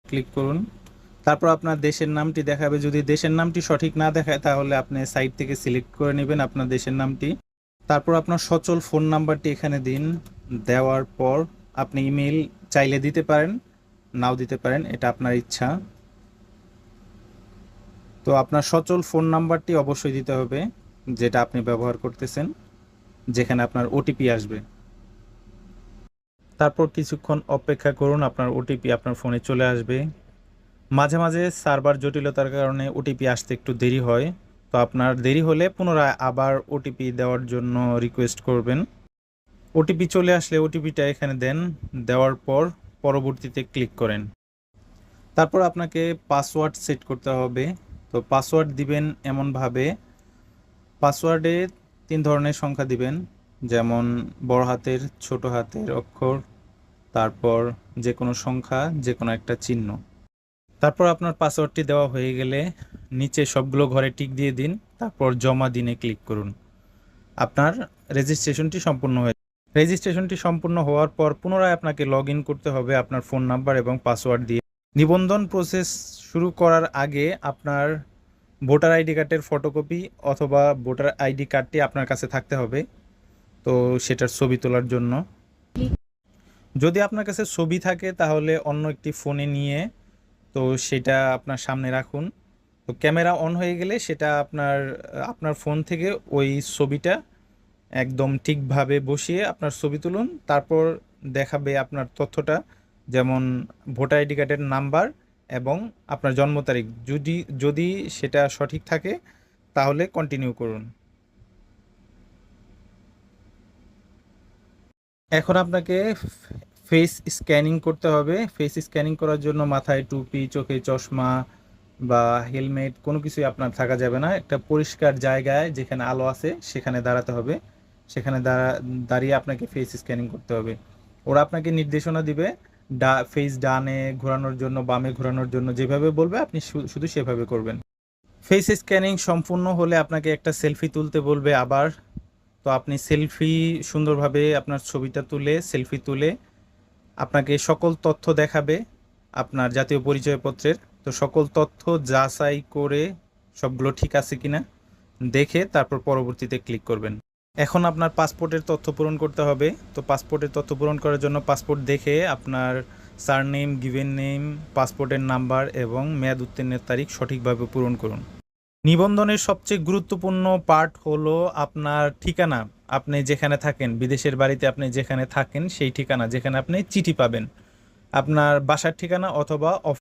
Click করুন। তারপর আপনার দেশের নামটি দেখাবে। যদি দেশের নামটি সঠিক না দেখায় তাহলে আপনি সাইট থেকে সিলেক্ট করে নেবেন আপনার দেশের নামটি। তারপর আপনার সচল ফোন নাম্বারটি এখানে দিন। দেওয়ার পর আপনি ইমেল চাইলে দিতে পারেন, নাও দিতে পারেন, এটা আপনার ইচ্ছা। তো আপনার সচল ফোন নাম্বারটি অবশ্যই দিতে হবে, যেটা আপনি ব্যবহার করতেছেন, যেখানে আপনার ওটিপি আসবে। তারপর কিছুক্ষণ অপেক্ষা করুন, আপনার ওটিপি আপনার ফোনে চলে আসবে। মাঝে মাঝে সার্ভার জটিলতার কারণে ওটিপি আসতে একটু দেরি হয়। তো আপনার দেরি হলে পুনরায় আবার ওটিপি দেওয়ার জন্য রিকোয়েস্ট করবেন। ওটিপি চলে আসলে ওটিপিটা এখানে দেন। দেওয়ার পর পরবর্তীতে ক্লিক করেন। তারপর আপনাকে পাসওয়ার্ড সেট করতে হবে। তো পাসওয়ার্ড দিবেন এমনভাবে, পাসওয়ার্ডে 3 ধরনের সংখ্যা দিবেন, যেমন বড় হাতের, ছোট হাতের অক্ষর, তারপর যে কোনো সংখ্যা, যে কোনো একটা চিহ্ন। তারপর আপনার পাসওয়ার্ডটি দেওয়া হয়ে গেলে নিচে সবগুলো ঘরে টিক দিয়ে দিন। তারপর জমা দিনে ক্লিক করুন। আপনার রেজিস্ট্রেশনটি সম্পূর্ণ হয়ে রেজিস্ট্রেশনটি সম্পূর্ণ হওয়ার পর পুনরায় আপনাকে লগ ইন করতে হবে আপনার ফোন নাম্বার এবং পাসওয়ার্ড দিয়ে। নিবন্ধন প্রসেস শুরু করার আগে আপনার ভোটার আইডি কার্ডের ফটোকপি অথবা ভোটার আইডি কার্ডটি আপনার কাছে থাকতে হবে, তো সেটার ছবি তোলার জন্য। যদি আপনার কাছে ছবি থাকে তাহলে অন্য একটি ফোনে নিয়ে তো সেটা আপনার সামনে রাখুন। তো ক্যামেরা অন হয়ে গেলে সেটা আপনার আপনার ফোন থেকে ওই ছবিটা একদম ঠিকভাবে বসিয়ে আপনার ছবি তুলুন। তারপর দেখাবে আপনার তথ্যটা, যেমন ভোটার আইডি কার্ডের নাম্বার এবং আপনার জন্ম তারিখ। যদি যদি সেটা সঠিক থাকে তাহলে কন্টিনিউ করুন। এখন আপনাকে ফেস স্ক্যানিং করতে হবে। ফেস স্ক্যানিং করার জন্য মাথায় টুপি, চোখে চশমা বা হেলমেট কোনো কিছুই আপনার থাকা যাবে না। একটা পরিষ্কার জায়গায় যেখানে আলো আছে সেখানে দাঁড়াতে হবে। সেখানে দাঁড়িয়ে আপনাকে ফেস স্ক্যানিং করতে হবে। ওরা আপনাকে নির্দেশনা দিবে, ফেস ডানে ঘোরানোর জন্য, বামে ঘোরানোর জন্য, যেভাবে বলবে আপনি শুধু সেভাবে করবেন। ফেস স্ক্যানিং সম্পূর্ণ হলে আপনাকে একটা সেলফি তুলতে বলবে আবার। তো আপনি সেলফি সুন্দরভাবে আপনার ছবিটা তুলে, সেলফি তুলে আপনাকে সকল তথ্য দেখাবে আপনার জাতীয় পরিচয়পত্রের। তো সকল তথ্য যাচাই করে সবগুলো ঠিক আছে কিনা দেখে তারপর পরবর্তীতে ক্লিক করবেন। এখন আপনার পাসপোর্টের তথ্য পূরণ করতে হবে। তো পাসপোর্টের তথ্য পূরণ করার জন্য পাসপোর্ট দেখে আপনার সারনেম, গিভেন নেম, পাসপোর্টের নাম্বার এবং মেয়াদ উত্তীর্ণের তারিখ সঠিকভাবে পূরণ করুন। নিবন্ধনের সবচেয়ে গুরুত্বপূর্ণ পার্ট হলো আপনার ঠিকানা। আপনি যেখানে থাকেন, বিদেশের বাড়িতে আপনি যেখানে থাকেন সেই ঠিকানা, যেখানে আপনি চিঠি পাবেন, আপনার বাসার ঠিকানা অথবা